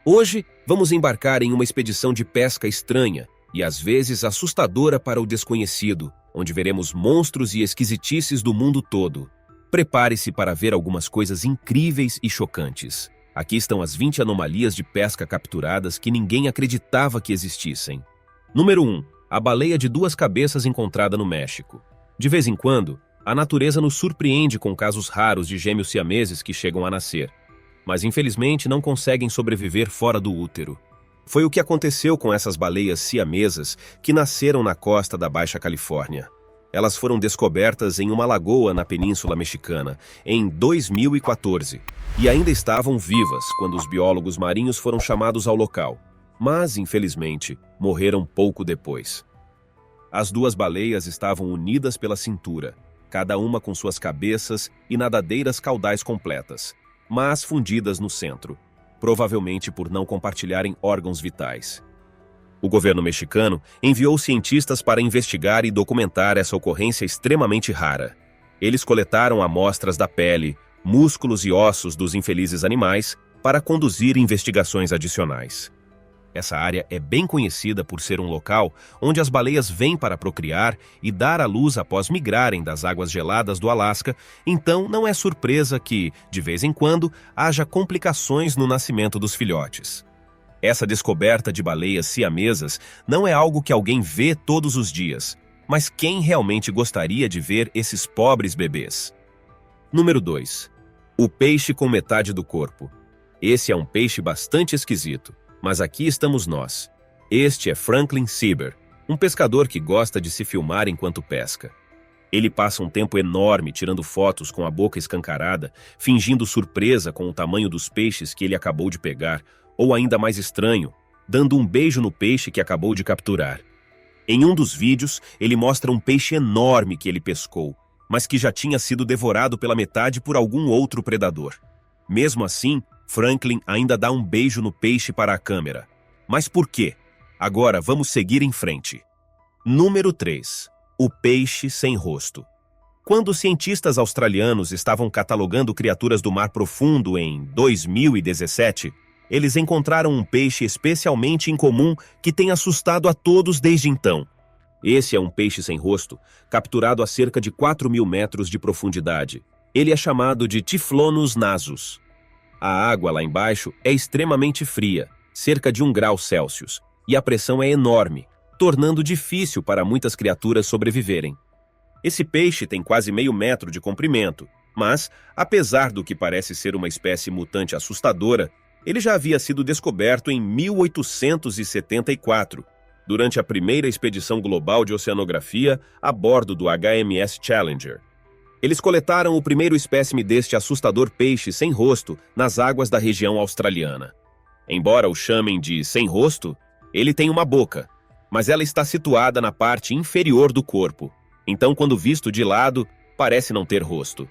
Hoje, vamos embarcar em uma expedição de pesca estranha e às vezes assustadora para o desconhecido, onde veremos monstros e esquisitices do mundo todo. Prepare-se para ver algumas coisas incríveis e chocantes. Aqui estão as 20 anomalias de pesca capturadas que ninguém acreditava que existissem. Número 1. A baleia de 2 cabeças encontrada no México. De vez em quando, a natureza nos surpreende com casos raros de gêmeos siameses que chegam a nascer, mas infelizmente não conseguem sobreviver fora do útero. Foi o que aconteceu com essas baleias siamesas que nasceram na costa da Baixa Califórnia. Elas foram descobertas em uma lagoa na Península Mexicana em 2014 e ainda estavam vivas quando os biólogos marinhos foram chamados ao local, mas, infelizmente, morreram pouco depois. As 2 baleias estavam unidas pela cintura, cada uma com suas cabeças e nadadeiras caudais completas, mas fundidas no centro, provavelmente por não compartilharem órgãos vitais. O governo mexicano enviou cientistas para investigar e documentar essa ocorrência extremamente rara. Eles coletaram amostras da pele, músculos e ossos dos infelizes animais para conduzir investigações adicionais. Essa área é bem conhecida por ser um local onde as baleias vêm para procriar e dar à luz após migrarem das águas geladas do Alasca, então não é surpresa que, de vez em quando, haja complicações no nascimento dos filhotes. Essa descoberta de baleias siamesas não é algo que alguém vê todos os dias, mas quem realmente gostaria de ver esses pobres bebês? Número 2. O peixe com metade do corpo. Esse é um peixe bastante esquisito, mas aqui estamos nós. Este é Franklin Sieber, um pescador que gosta de se filmar enquanto pesca. Ele passa um tempo enorme tirando fotos com a boca escancarada, fingindo surpresa com o tamanho dos peixes que ele acabou de pegar, ou ainda mais estranho, dando um beijo no peixe que acabou de capturar. Em um dos vídeos, ele mostra um peixe enorme que ele pescou, mas que já tinha sido devorado pela metade por algum outro predador. Mesmo assim, Franklin ainda dá um beijo no peixe para a câmera. Mas por quê? Agora vamos seguir em frente. Número 3. O peixe sem rosto. Quando os cientistas australianos estavam catalogando criaturas do mar profundo em 2017, eles encontraram um peixe especialmente incomum que tem assustado a todos desde então. Esse é um peixe sem rosto, capturado a cerca de 4.000 metros de profundidade. Ele é chamado de Typhlonus nasus. A água lá embaixo é extremamente fria, cerca de 1 grau Celsius, e a pressão é enorme, tornando difícil para muitas criaturas sobreviverem. Esse peixe tem quase meio metro de comprimento, mas, apesar do que parece ser uma espécie mutante assustadora, ele já havia sido descoberto em 1874, durante a primeira expedição global de oceanografia a bordo do HMS Challenger. Eles coletaram o primeiro espécime deste assustador peixe sem rosto nas águas da região australiana. Embora o chamem de sem rosto, ele tem uma boca, mas ela está situada na parte inferior do corpo, então quando visto de lado, parece não ter rosto.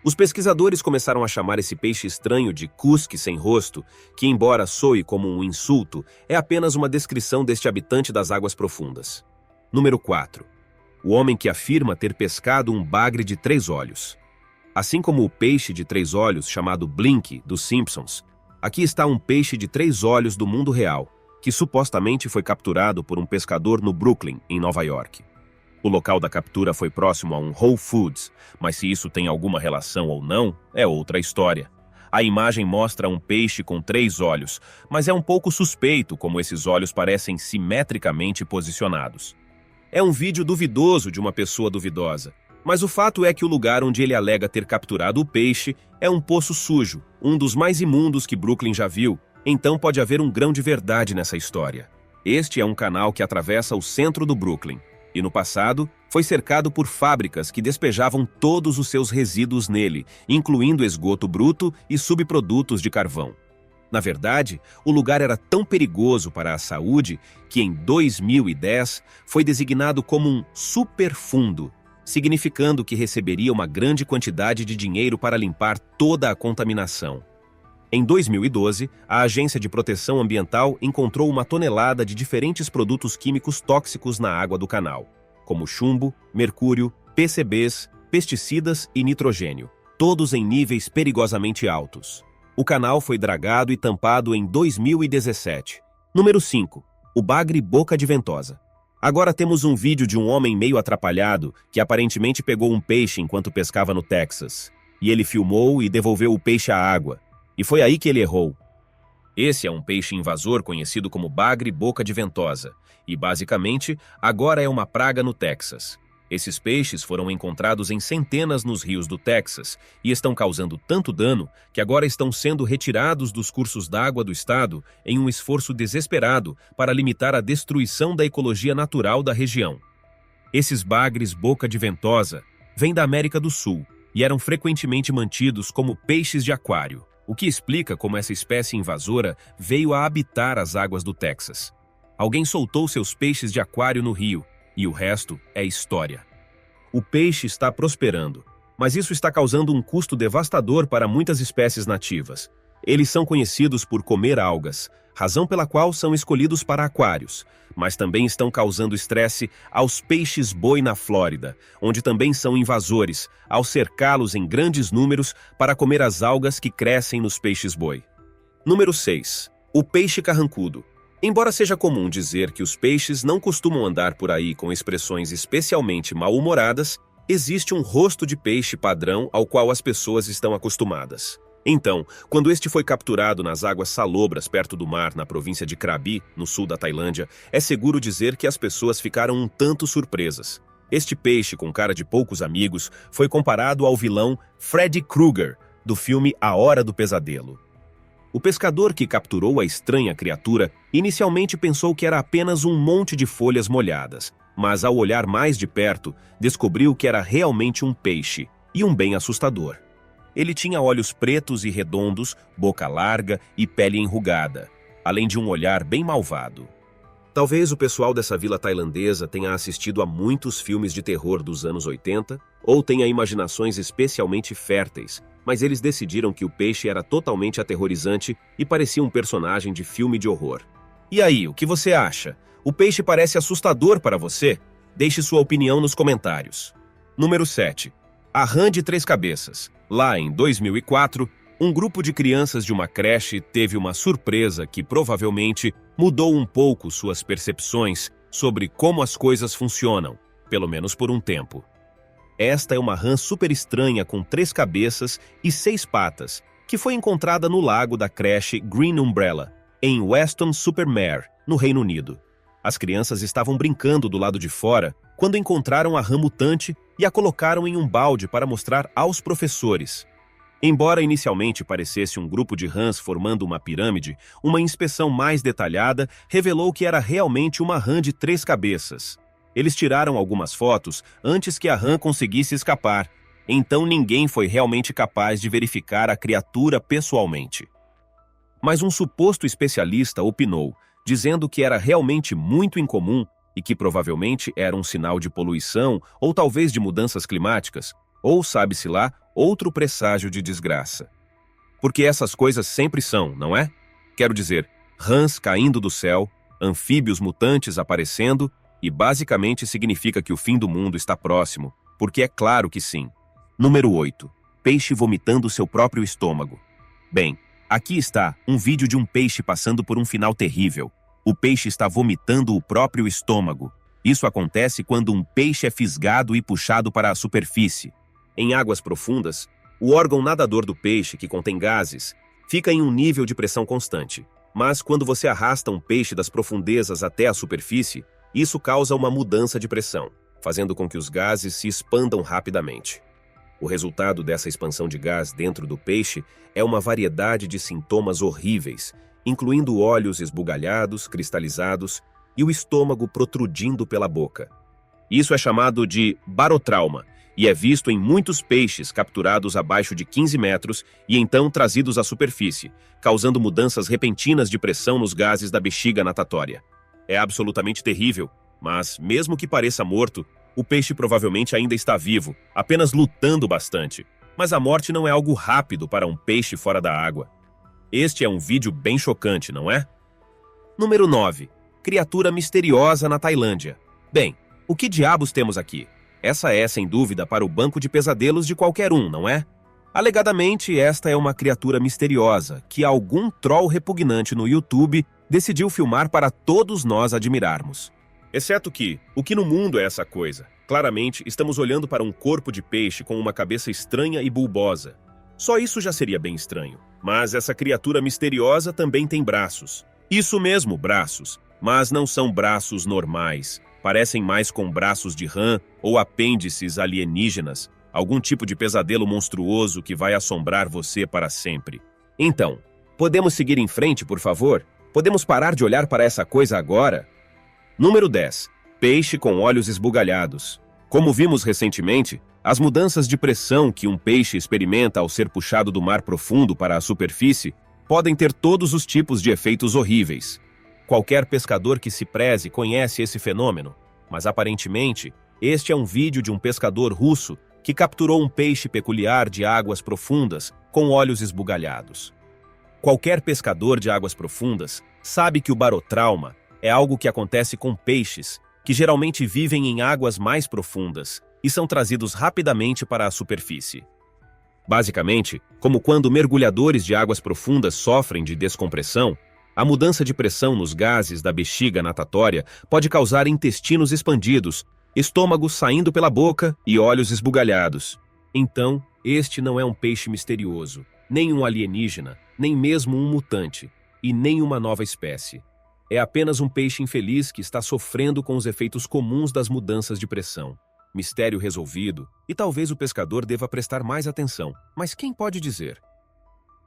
Os pesquisadores começaram a chamar esse peixe estranho de cusque sem rosto, que embora soe como um insulto, é apenas uma descrição deste habitante das águas profundas. Número 4. O homem que afirma ter pescado um bagre de 3 olhos. Assim como o peixe de 3 olhos chamado Blink, dos Simpsons, aqui está um peixe de 3 olhos do mundo real, que supostamente foi capturado por um pescador no Brooklyn, em Nova York. O local da captura foi próximo a um Whole Foods, mas se isso tem alguma relação ou não, é outra história. A imagem mostra um peixe com 3 olhos, mas é um pouco suspeito como esses olhos parecem simetricamente posicionados. É um vídeo duvidoso de uma pessoa duvidosa, mas o fato é que o lugar onde ele alega ter capturado o peixe é um poço sujo, um dos mais imundos que Brooklyn já viu, então pode haver um grão de verdade nessa história. Este é um canal que atravessa o centro do Brooklyn, e no passado foi cercado por fábricas que despejavam todos os seus resíduos nele, incluindo esgoto bruto e subprodutos de carvão. Na verdade, o lugar era tão perigoso para a saúde que em 2010 foi designado como um superfundo, significando que receberia uma grande quantidade de dinheiro para limpar toda a contaminação. Em 2012, a Agência de Proteção Ambiental encontrou 1 tonelada de diferentes produtos químicos tóxicos na água do canal, como chumbo, mercúrio, PCBs, pesticidas e nitrogênio, todos em níveis perigosamente altos. O canal foi dragado e tampado em 2017. Número 5. O bagre boca de ventosa. Agora temos um vídeo de um homem meio atrapalhado que aparentemente pegou um peixe enquanto pescava no Texas. E ele filmou e devolveu o peixe à água. E foi aí que ele errou. Esse é um peixe invasor conhecido como bagre boca de ventosa. E, basicamente, agora é uma praga no Texas. Esses peixes foram encontrados em centenas nos rios do Texas e estão causando tanto dano que agora estão sendo retirados dos cursos d'água do estado em um esforço desesperado para limitar a destruição da ecologia natural da região. Esses bagres boca de ventosa vêm da América do Sul e eram frequentemente mantidos como peixes de aquário, o que explica como essa espécie invasora veio a habitar as águas do Texas. Alguém soltou seus peixes de aquário no rio, e o resto é história. O peixe está prosperando, mas isso está causando um custo devastador para muitas espécies nativas. Eles são conhecidos por comer algas, razão pela qual são escolhidos para aquários, mas também estão causando estresse aos peixes-boi na Flórida, onde também são invasores, ao cercá-los em grandes números para comer as algas que crescem nos peixes-boi. Número 6. O peixe carrancudo. Embora seja comum dizer que os peixes não costumam andar por aí com expressões especialmente mal-humoradas, existe um rosto de peixe padrão ao qual as pessoas estão acostumadas. Então, quando este foi capturado nas águas salobras perto do mar, na província de Krabi, no sul da Tailândia, é seguro dizer que as pessoas ficaram um tanto surpresas. Este peixe, com cara de poucos amigos, foi comparado ao vilão Freddy Krueger, do filme A Hora do Pesadelo. O pescador que capturou a estranha criatura inicialmente pensou que era apenas um monte de folhas molhadas, mas ao olhar mais de perto, descobriu que era realmente um peixe, e um bem assustador. Ele tinha olhos pretos e redondos, boca larga e pele enrugada, além de um olhar bem malvado. Talvez o pessoal dessa vila tailandesa tenha assistido a muitos filmes de terror dos anos 80 ou tenha imaginações especialmente férteis, mas eles decidiram que o peixe era totalmente aterrorizante e parecia um personagem de filme de horror. E aí, o que você acha? O peixe parece assustador para você? Deixe sua opinião nos comentários. Número 7. A rã de 3 cabeças. Lá em 2004, um grupo de crianças de uma creche teve uma surpresa que provavelmente mudou um pouco suas percepções sobre como as coisas funcionam, pelo menos por um tempo. Esta é uma rã super estranha com 3 cabeças e 6 patas, que foi encontrada no lago da creche Green Umbrella, em Weston-super-Mare, no Reino Unido. As crianças estavam brincando do lado de fora quando encontraram a rã mutante e a colocaram em um balde para mostrar aos professores. Embora inicialmente parecesse um grupo de rãs formando uma pirâmide, uma inspeção mais detalhada revelou que era realmente uma rã de 3 cabeças. Eles tiraram algumas fotos antes que a rã conseguisse escapar, então ninguém foi realmente capaz de verificar a criatura pessoalmente. Mas um suposto especialista opinou, dizendo que era realmente muito incomum e que provavelmente era um sinal de poluição ou talvez de mudanças climáticas, ou, sabe-se lá, outro presságio de desgraça. Porque essas coisas sempre são, não é? Quero dizer, rãs caindo do céu, anfíbios mutantes aparecendo, e basicamente significa que o fim do mundo está próximo, porque é claro que sim. Número 8. Peixe vomitando seu próprio estômago. Bem, aqui está um vídeo de um peixe passando por um final terrível. O peixe está vomitando o próprio estômago. Isso acontece quando um peixe é fisgado e puxado para a superfície. Em águas profundas, o órgão nadador do peixe, que contém gases, fica em um nível de pressão constante. Mas quando você arrasta um peixe das profundezas até a superfície, isso causa uma mudança de pressão, fazendo com que os gases se expandam rapidamente. O resultado dessa expansão de gás dentro do peixe é uma variedade de sintomas horríveis, incluindo olhos esbugalhados, cristalizados e o estômago protrudindo pela boca. Isso é chamado de barotrauma e é visto em muitos peixes capturados abaixo de 15 metros e então trazidos à superfície, causando mudanças repentinas de pressão nos gases da bexiga natatória. É absolutamente terrível, mas mesmo que pareça morto, o peixe provavelmente ainda está vivo, apenas lutando bastante. Mas a morte não é algo rápido para um peixe fora da água. Este é um vídeo bem chocante, não é? Número 9. Criatura misteriosa na Tailândia. Bem, o que diabos temos aqui? Essa é, sem dúvida, para o banco de pesadelos de qualquer um, não é? Alegadamente, esta é uma criatura misteriosa que algum troll repugnante no YouTube decidiu filmar para todos nós admirarmos. Exceto que, o que no mundo é essa coisa? Claramente, estamos olhando para um corpo de peixe com uma cabeça estranha e bulbosa. Só isso já seria bem estranho. Mas essa criatura misteriosa também tem braços. Isso mesmo, braços. Mas não são braços normais. Parecem mais com braços de rã ou apêndices alienígenas. Algum tipo de pesadelo monstruoso que vai assombrar você para sempre. Então, podemos seguir em frente, por favor? Podemos parar de olhar para essa coisa agora? Número 10. Peixe com olhos esbugalhados. Como vimos recentemente, as mudanças de pressão que um peixe experimenta ao ser puxado do mar profundo para a superfície podem ter todos os tipos de efeitos horríveis. Qualquer pescador que se preze conhece esse fenômeno, mas aparentemente, este é um vídeo de um pescador russo que capturou um peixe peculiar de águas profundas com olhos esbugalhados. Qualquer pescador de águas profundas sabe que o barotrauma é algo que acontece com peixes que geralmente vivem em águas mais profundas e são trazidos rapidamente para a superfície. Basicamente, como quando mergulhadores de águas profundas sofrem de descompressão, a mudança de pressão nos gases da bexiga natatória pode causar intestinos expandidos, estômago saindo pela boca e olhos esbugalhados. Então, este não é um peixe misterioso, nem um alienígena, nem mesmo um mutante, e nem uma nova espécie. É apenas um peixe infeliz que está sofrendo com os efeitos comuns das mudanças de pressão. Mistério resolvido, e talvez o pescador deva prestar mais atenção, mas quem pode dizer?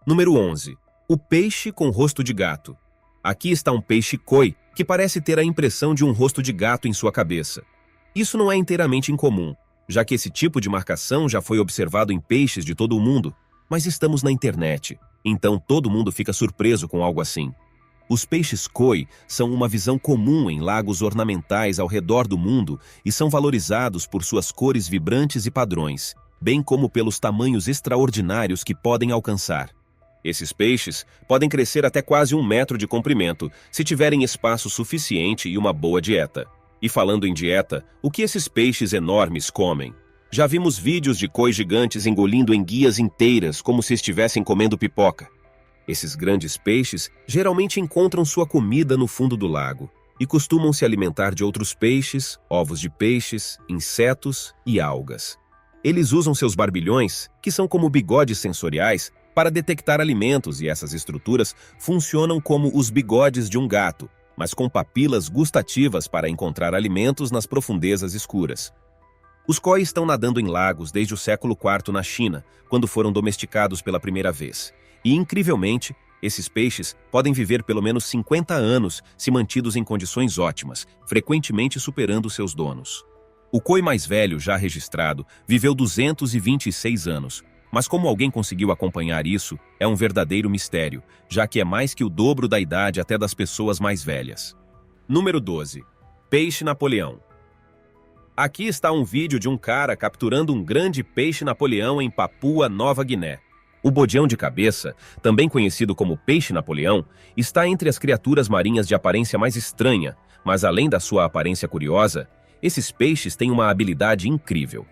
Número 11. O peixe com rosto de gato. Aqui está um peixe koi, que parece ter a impressão de um rosto de gato em sua cabeça. Isso não é inteiramente incomum, já que esse tipo de marcação já foi observado em peixes de todo o mundo, mas estamos na internet, então todo mundo fica surpreso com algo assim. Os peixes koi são uma visão comum em lagos ornamentais ao redor do mundo e são valorizados por suas cores vibrantes e padrões, bem como pelos tamanhos extraordinários que podem alcançar. Esses peixes podem crescer até quase 1 metro de comprimento se tiverem espaço suficiente e uma boa dieta. E falando em dieta, o que esses peixes enormes comem? Já vimos vídeos de koi gigantes engolindo enguias inteiras como se estivessem comendo pipoca. Esses grandes peixes geralmente encontram sua comida no fundo do lago e costumam se alimentar de outros peixes, ovos de peixes, insetos e algas. Eles usam seus barbilhões, que são como bigodes sensoriais, para detectar alimentos e essas estruturas funcionam como os bigodes de um gato, mas com papilas gustativas para encontrar alimentos nas profundezas escuras. Os koi estão nadando em lagos desde o século IV na China, quando foram domesticados pela primeira vez. E, incrivelmente, esses peixes podem viver pelo menos 50 anos se mantidos em condições ótimas, frequentemente superando seus donos. O koi mais velho já registrado viveu 226 anos, mas como alguém conseguiu acompanhar isso, é um verdadeiro mistério, já que é mais que o dobro da idade até das pessoas mais velhas. Número 12. Peixe Napoleão. Aqui está um vídeo de um cara capturando um grande peixe Napoleão em Papua Nova Guiné. O bodião de cabeça, também conhecido como peixe Napoleão, está entre as criaturas marinhas de aparência mais estranha, mas além da sua aparência curiosa, esses peixes têm uma habilidade incrível.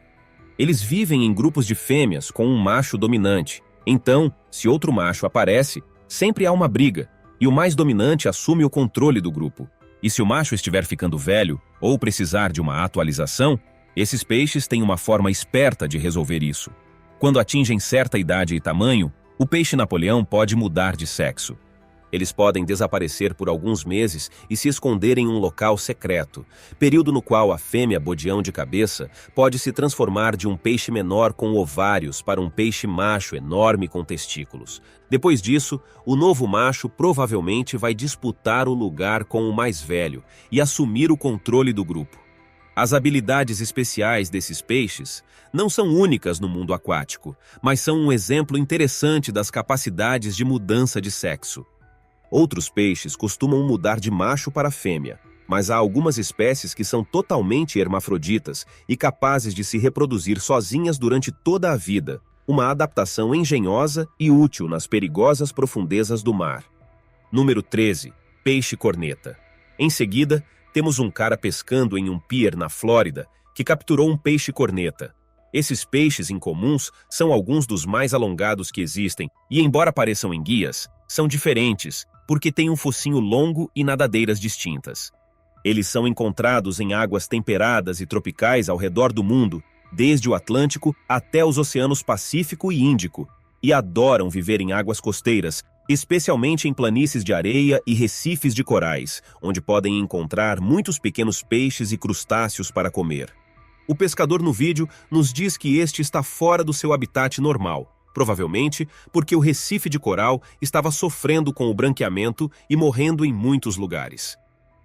Eles vivem em grupos de fêmeas com um macho dominante. Então, se outro macho aparece, sempre há uma briga, e o mais dominante assume o controle do grupo. E se o macho estiver ficando velho, ou precisar de uma atualização, esses peixes têm uma forma esperta de resolver isso. Quando atingem certa idade e tamanho, o peixe Napoleão pode mudar de sexo. Eles podem desaparecer por alguns meses e se esconder em um local secreto, período no qual a fêmea bodião de cabeça pode se transformar de um peixe menor com ovários para um peixe macho enorme com testículos. Depois disso, o novo macho provavelmente vai disputar o lugar com o mais velho e assumir o controle do grupo. As habilidades especiais desses peixes não são únicas no mundo aquático, mas são um exemplo interessante das capacidades de mudança de sexo. Outros peixes costumam mudar de macho para fêmea, mas há algumas espécies que são totalmente hermafroditas e capazes de se reproduzir sozinhas durante toda a vida, uma adaptação engenhosa e útil nas perigosas profundezas do mar. Número 13. Peixe corneta. Em seguida, temos um cara pescando em um pier na Flórida que capturou um peixe corneta. Esses peixes incomuns são alguns dos mais alongados que existem e, embora pareçam enguias, são diferentes porque têm um focinho longo e nadadeiras distintas. Eles são encontrados em águas temperadas e tropicais ao redor do mundo, desde o Atlântico até os oceanos Pacífico e Índico, e adoram viver em águas costeiras, especialmente em planícies de areia e recifes de corais, onde podem encontrar muitos pequenos peixes e crustáceos para comer. O pescador no vídeo nos diz que este está fora do seu habitat normal, provavelmente porque o recife de coral estava sofrendo com o branqueamento e morrendo em muitos lugares.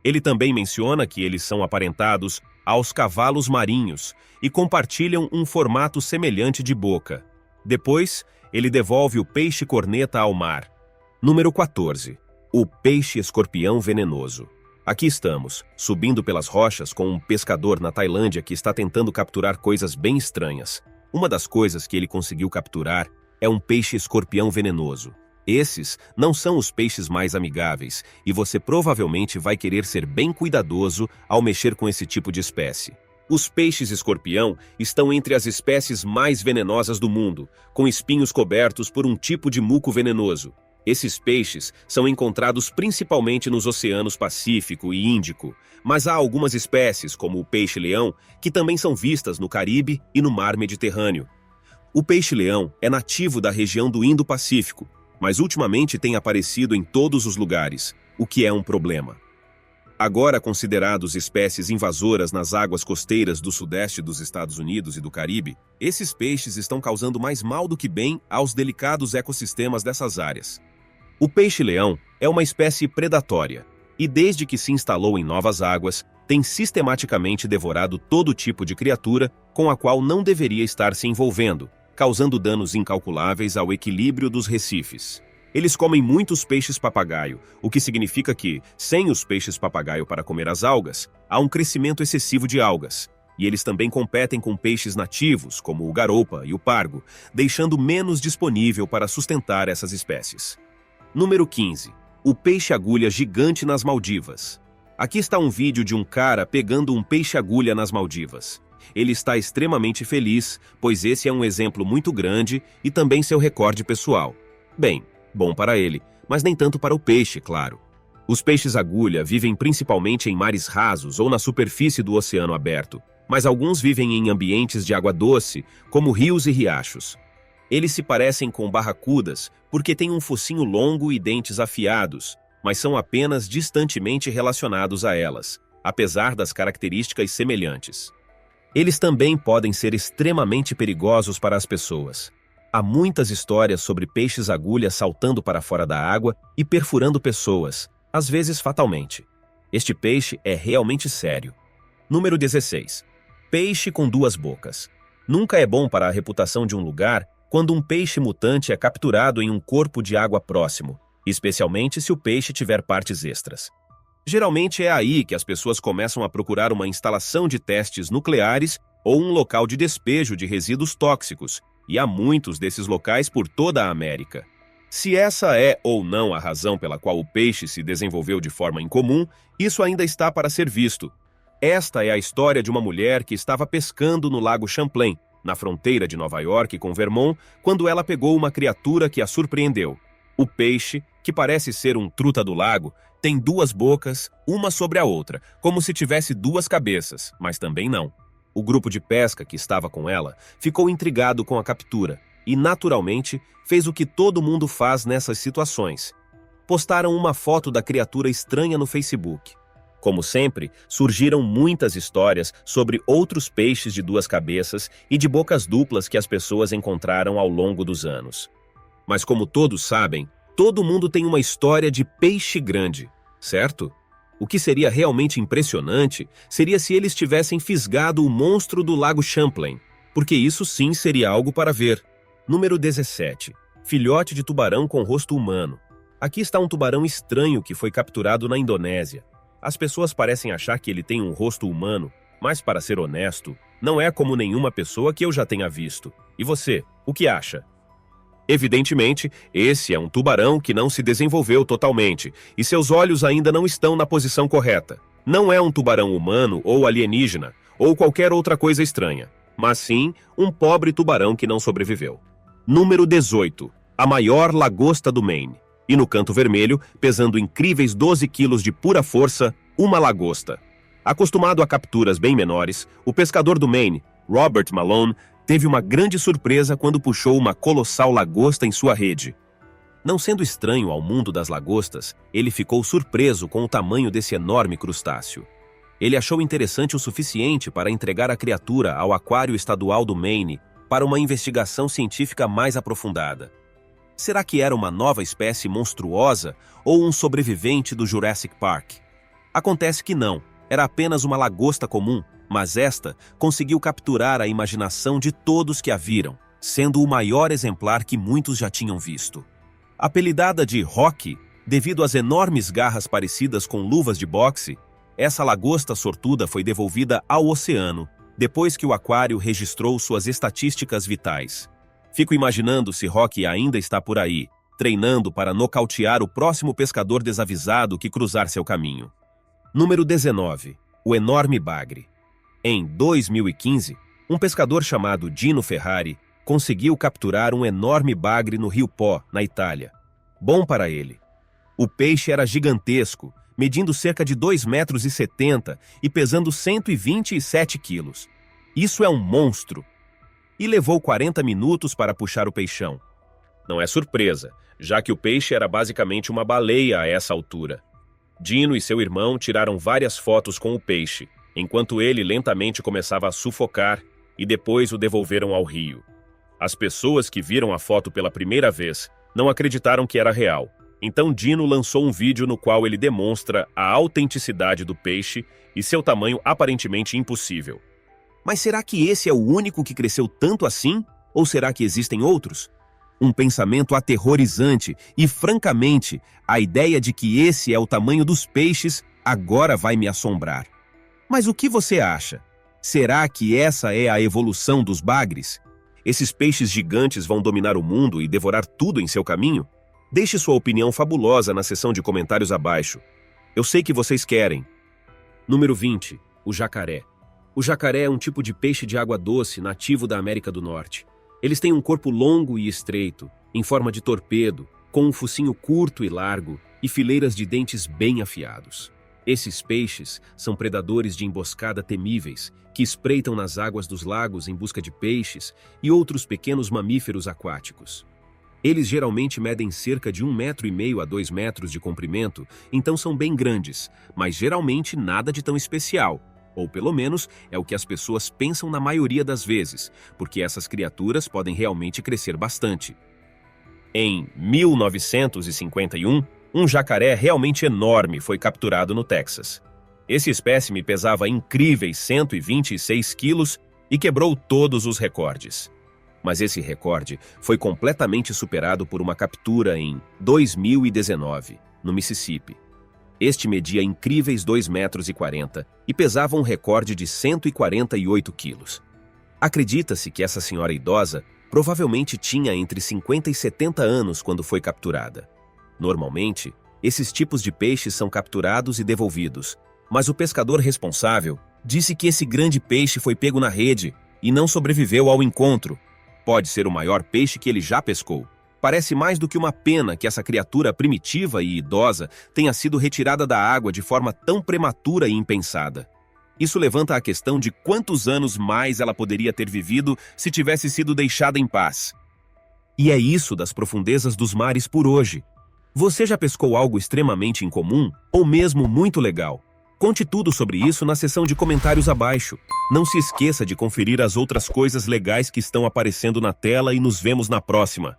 Ele também menciona que eles são aparentados aos cavalos marinhos e compartilham um formato semelhante de boca. Depois, ele devolve o peixe-corneta ao mar. Número 14. O peixe-escorpião venenoso. Aqui estamos, subindo pelas rochas com um pescador na Tailândia que está tentando capturar coisas bem estranhas. Uma das coisas que ele conseguiu capturar é um peixe-escorpião venenoso. Esses não são os peixes mais amigáveis e você provavelmente vai querer ser bem cuidadoso ao mexer com esse tipo de espécie. Os peixes-escorpião estão entre as espécies mais venenosas do mundo, com espinhos cobertos por um tipo de muco venenoso. Esses peixes são encontrados principalmente nos oceanos Pacífico e Índico, mas há algumas espécies, como o peixe-leão, que também são vistas no Caribe e no Mar Mediterrâneo. O peixe-leão é nativo da região do Indo-Pacífico, mas ultimamente tem aparecido em todos os lugares, o que é um problema. Agora considerados espécies invasoras nas águas costeiras do sudeste dos Estados Unidos e do Caribe, esses peixes estão causando mais mal do que bem aos delicados ecossistemas dessas áreas. O peixe-leão é uma espécie predatória e, desde que se instalou em novas águas, tem sistematicamente devorado todo tipo de criatura com a qual não deveria estar se envolvendo, causando danos incalculáveis ao equilíbrio dos recifes. Eles comem muitos peixes-papagaio, o que significa que, sem os peixes-papagaio para comer as algas, há um crescimento excessivo de algas. E eles também competem com peixes nativos, como o garoupa e o pargo, deixando menos disponível para sustentar essas espécies. Número 15. O peixe-agulha gigante nas Maldivas. Aqui está um vídeo de um cara pegando um peixe-agulha nas Maldivas. Ele está extremamente feliz, pois esse é um exemplo muito grande e também seu recorde pessoal. Bem, bom para ele, mas nem tanto para o peixe, claro. Os peixes-agulha vivem principalmente em mares rasos ou na superfície do oceano aberto, mas alguns vivem em ambientes de água doce, como rios e riachos. Eles se parecem com barracudas porque têm um focinho longo e dentes afiados, mas são apenas distantemente relacionados a elas, apesar das características semelhantes. Eles também podem ser extremamente perigosos para as pessoas. Há muitas histórias sobre peixes-agulha saltando para fora da água e perfurando pessoas, às vezes fatalmente. Este peixe é realmente sério. Número 16. Peixe com duas bocas. Nunca é bom para a reputação de um lugar quando um peixe mutante é capturado em um corpo de água próximo, especialmente se o peixe tiver partes extras. Geralmente é aí que as pessoas começam a procurar uma instalação de testes nucleares ou um local de despejo de resíduos tóxicos, e há muitos desses locais por toda a América. Se essa é ou não a razão pela qual o peixe se desenvolveu de forma incomum, isso ainda está para ser visto. Esta é a história de uma mulher que estava pescando no Lago Champlain, na fronteira de Nova York com Vermont, quando ela pegou uma criatura que a surpreendeu. O peixe, que parece ser um truta do lago, tem duas bocas, uma sobre a outra, como se tivesse duas cabeças, mas também não. O grupo de pesca que estava com ela ficou intrigado com a captura e, naturalmente, fez o que todo mundo faz nessas situações. Postaram uma foto da criatura estranha no Facebook. Como sempre, surgiram muitas histórias sobre outros peixes de duas cabeças e de bocas duplas que as pessoas encontraram ao longo dos anos. Mas como todos sabem, todo mundo tem uma história de peixe grande, certo? O que seria realmente impressionante seria se eles tivessem fisgado o monstro do Lago Champlain, porque isso sim seria algo para ver. Número 17. Filhote de tubarão com rosto humano. Aqui está um tubarão estranho que foi capturado na Indonésia. As pessoas parecem achar que ele tem um rosto humano, mas para ser honesto, não é como nenhuma pessoa que eu já tenha visto. E você, o que acha? Evidentemente, esse é um tubarão que não se desenvolveu totalmente, e seus olhos ainda não estão na posição correta. Não é um tubarão humano ou alienígena, ou qualquer outra coisa estranha. mas sim um pobre tubarão que não sobreviveu. Número 18. A maior lagosta do Maine. E no canto vermelho, pesando incríveis 12 quilos de pura força, uma lagosta. Acostumado a capturas bem menores, o pescador do Maine, Robert Malone, teve uma grande surpresa quando puxou uma colossal lagosta em sua rede. Não sendo estranho ao mundo das lagostas, ele ficou surpreso com o tamanho desse enorme crustáceo. Ele achou interessante o suficiente para entregar a criatura ao Aquário Estadual do Maine para uma investigação científica mais aprofundada. Será que era uma nova espécie monstruosa ou um sobrevivente do Jurassic Park? Acontece que não, era apenas uma lagosta comum, mas esta conseguiu capturar a imaginação de todos que a viram, sendo o maior exemplar que muitos já tinham visto. Apelidada de Rocky, devido às enormes garras parecidas com luvas de boxe, essa lagosta sortuda foi devolvida ao oceano, depois que o aquário registrou suas estatísticas vitais. Fico imaginando se Rocky ainda está por aí, treinando para nocautear o próximo pescador desavisado que cruzar seu caminho. Número 19. O enorme bagre. Em 2015, um pescador chamado Dino Ferrari conseguiu capturar um enorme bagre no Rio Pó, na Itália. Bom para ele. O peixe era gigantesco, medindo cerca de 2,70 metros e pesando 127 quilos. Isso é um monstro! E levou 40 minutos para puxar o peixão. Não é surpresa, já que o peixe era basicamente uma baleia a essa altura. Dino e seu irmão tiraram várias fotos com o peixe, enquanto ele lentamente começava a sufocar, e depois o devolveram ao rio. As pessoas que viram a foto pela primeira vez não acreditaram que era real. Então Dino lançou um vídeo no qual ele demonstra a autenticidade do peixe e seu tamanho aparentemente impossível. Mas será que esse é o único que cresceu tanto assim? Ou será que existem outros? Um pensamento aterrorizante e, francamente, a ideia de que esse é o tamanho dos peixes agora vai me assombrar. Mas o que você acha? Será que essa é a evolução dos bagres? Esses peixes gigantes vão dominar o mundo e devorar tudo em seu caminho? Deixe sua opinião fabulosa na seção de comentários abaixo. Eu sei que vocês querem. Número 20. O jacaré. O jacaré é um tipo de peixe de água doce nativo da América do Norte. Eles têm um corpo longo e estreito, em forma de torpedo, com um focinho curto e largo e fileiras de dentes bem afiados. Esses peixes são predadores de emboscada temíveis, que espreitam nas águas dos lagos em busca de peixes e outros pequenos mamíferos aquáticos. Eles geralmente medem cerca de 1,5 metro a 2 metros de comprimento, então são bem grandes, mas geralmente nada de tão especial, ou pelo menos é o que as pessoas pensam na maioria das vezes, porque essas criaturas podem realmente crescer bastante. Em 1951, um jacaré realmente enorme foi capturado no Texas. Esse espécime pesava incríveis 126 quilos e quebrou todos os recordes. Mas esse recorde foi completamente superado por uma captura em 2019, no Mississippi. Este media incríveis 2,40 metros e pesava um recorde de 148 quilos. Acredita-se que essa senhora idosa provavelmente tinha entre 50 e 70 anos quando foi capturada. Normalmente, esses tipos de peixes são capturados e devolvidos, mas o pescador responsável disse que esse grande peixe foi pego na rede e não sobreviveu ao encontro. Pode ser o maior peixe que ele já pescou. Parece mais do que uma pena que essa criatura primitiva e idosa tenha sido retirada da água de forma tão prematura e impensada. Isso levanta a questão de quantos anos mais ela poderia ter vivido se tivesse sido deixada em paz. E é isso das profundezas dos mares por hoje. Você já pescou algo extremamente incomum ou mesmo muito legal? Conte tudo sobre isso na seção de comentários abaixo. Não se esqueça de conferir as outras coisas legais que estão aparecendo na tela e nos vemos na próxima.